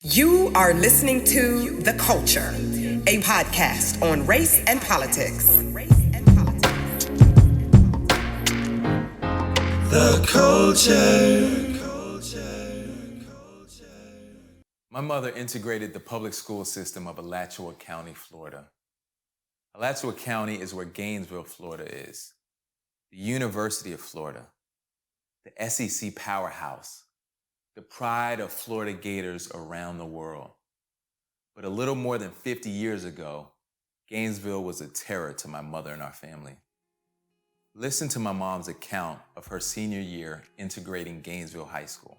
You are listening to The Culture, a podcast on race and politics. The Culture. My mother integrated the public school system of Alachua County, Florida. Alachua County is where Gainesville, Florida is, the University of Florida, the SEC powerhouse, the pride of Florida Gators around the world. But a little more than 50 years ago, Gainesville was a terror to my mother and our family. Listen to my mom's account of her senior year integrating Gainesville High School.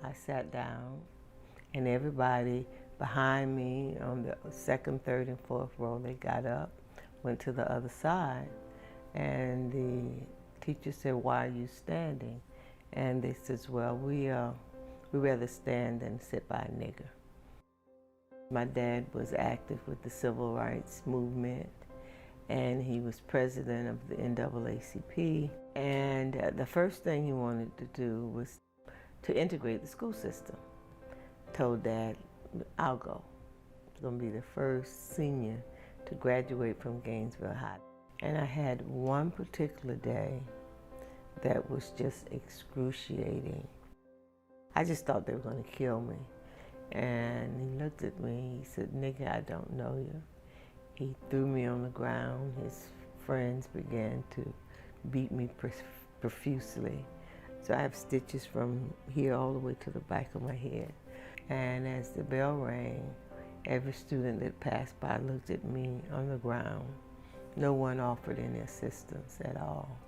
I sat down and everybody behind me on the second, third, and fourth row, they got up, went to the other side, and the teacher said, "Why are you standing?" And they said, "Well, we rather stand than sit by a nigger." My dad was active with the civil rights movement, and he was president of the NAACP. And the first thing he wanted to do was to integrate the school system. Told Dad, "I'll go. I'm going to be the first senior to graduate from Gainesville High." And I had one particular day that was just excruciating. I just thought they were going to kill me. And he looked at me, he said, "Nigga, I don't know you." He threw me on the ground. His friends began to beat me profusely. So I have stitches from here all the way to the back of my head. And as the bell rang, every student that passed by looked at me on the ground. No one offered any assistance at all.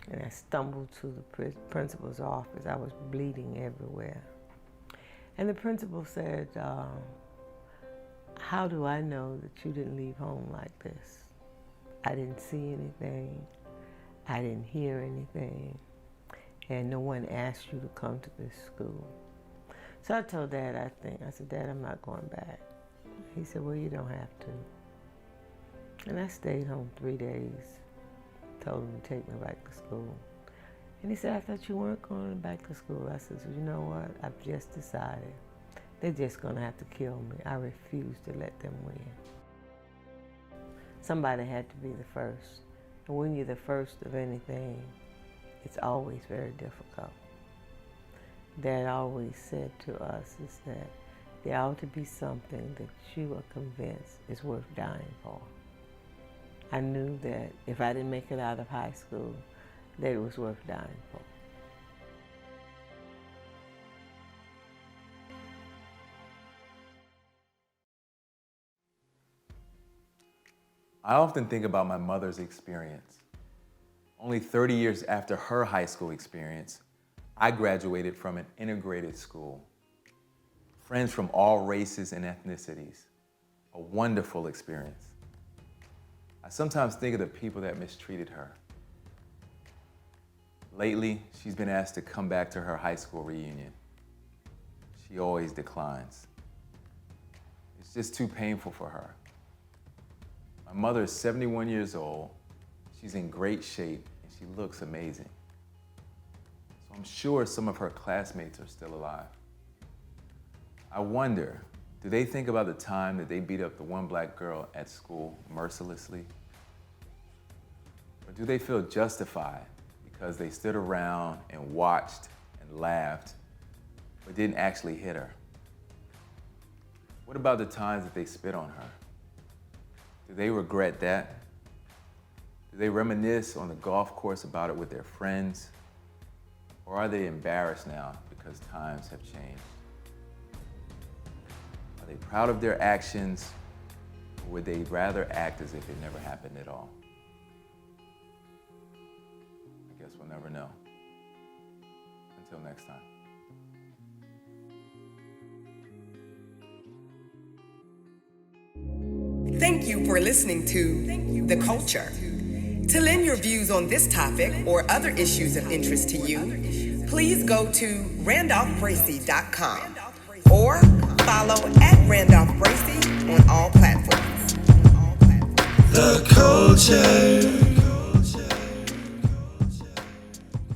And I stumbled to the principal's office. I was bleeding everywhere. And the principal said, "How do I know that you didn't leave home like this? I didn't see anything. I didn't hear anything. And no one asked you to come to this school." So I told Dad, I said, "Dad, I'm not going back." He said, "Well, you don't have to." And I stayed home 3 days, told him to take me back to school. And he said, "I thought you weren't going back to school." I said, "You know what? I've just decided. They're just going to have to kill me. I refuse to let them win." Somebody had to be the first. And when you're the first of anything, it's always very difficult. Dad always said to us is that there ought to be something that you are convinced is worth dying for. I knew that if I didn't make it out of high school, that it was worth dying for. I often think about my mother's experience. Only 30 years after her high school experience, I graduated from an integrated school. Friends from all races and ethnicities. A wonderful experience. I sometimes think of the people that mistreated her. Lately, she's been asked to come back to her high school reunion. She always declines. It's just too painful for her. My mother is 71 years old. She's in great shape and she looks amazing. So I'm sure some of her classmates are still alive. I wonder, do they think about the time that they beat up the one black girl at school mercilessly? Or do they feel justified because they stood around and watched and laughed, but didn't actually hit her? What about the times that they spit on her? Do they regret that? Do they reminisce on the golf course about it with their friends? Or are they embarrassed now because times have changed? Are they proud of their actions, or would they rather act as if it never happened at all? I guess we'll never know. Until next time. Thank you for listening to The Culture. To lend your views on this topic or other issues of interest to you, please go to randolphbracy.com or follow @Randolph Bracy on all platforms. The Culture.